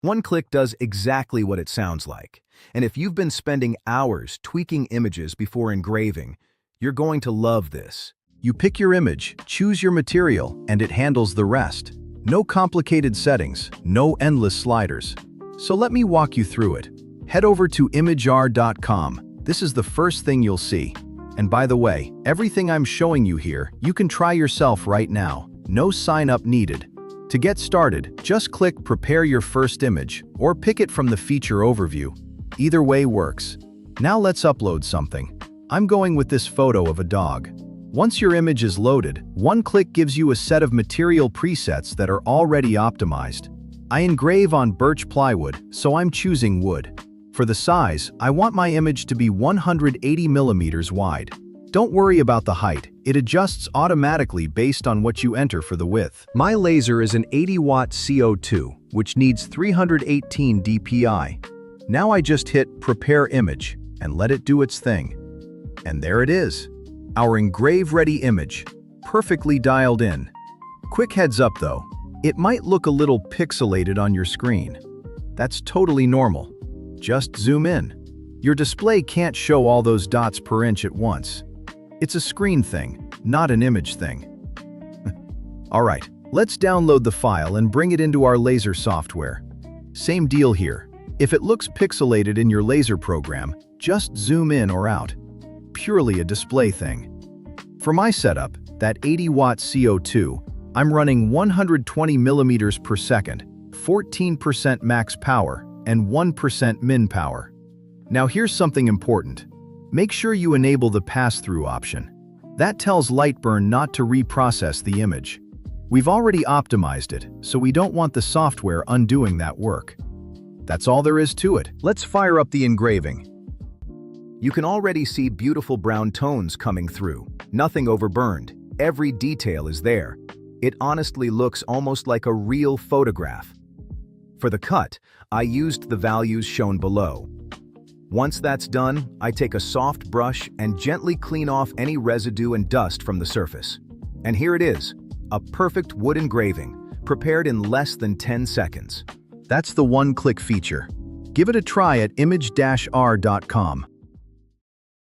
One click does exactly what it sounds like. And if you've been spending hours tweaking images before engraving, you're going to love this. You pick your image, choose your material, and it handles the rest. No complicated settings, no endless sliders. So let me walk you through it. Head over to imag-r.com. This is the first thing you'll see. And by the way, everything I'm showing you here, you can try yourself right now. No sign up needed. To get started, just click Prepare Your First Image, or pick it from the feature overview. Either way works. Now let's upload something. I'm going with this photo of a dog. Once your image is loaded, one click gives you a set of material presets that are already optimized. I engrave on birch plywood, so I'm choosing wood. For the size, I want my image to be 180 millimeters wide. Don't worry about the height, it adjusts automatically based on what you enter for the width. My laser is an 80-watt CO2, which needs 318 dpi. Now I just hit Prepare Image and let it do its thing. And there it is, our engrave-ready image, perfectly dialed in. Quick heads up though, it might look a little pixelated on your screen. That's totally normal. Just zoom in. Your display can't show all those dots per inch at once. It's a screen thing, not an image thing. Alright, let's download the file and bring it into our laser software. Same deal here. If it looks pixelated in your laser program, just zoom in or out. Purely a display thing. For my setup, that 80-watt CO2, I'm running 120 millimeters per second, 14% max power, and 1% min power. Now here's something important. Make sure you enable the pass-through option. That tells LightBurn not to reprocess the image. We've already optimized it, so we don't want the software undoing that work. That's all there is to it. Let's fire up the engraving. You can already see beautiful brown tones coming through. Nothing overburned. Every detail is there. It honestly looks almost like a real photograph. For the cut, I used the values shown below. Once that's done, I take a soft brush and gently clean off any residue and dust from the surface. And here it is, a perfect wood engraving, prepared in less than 10 seconds. That's the one-click feature. Give it a try at imag-r.com.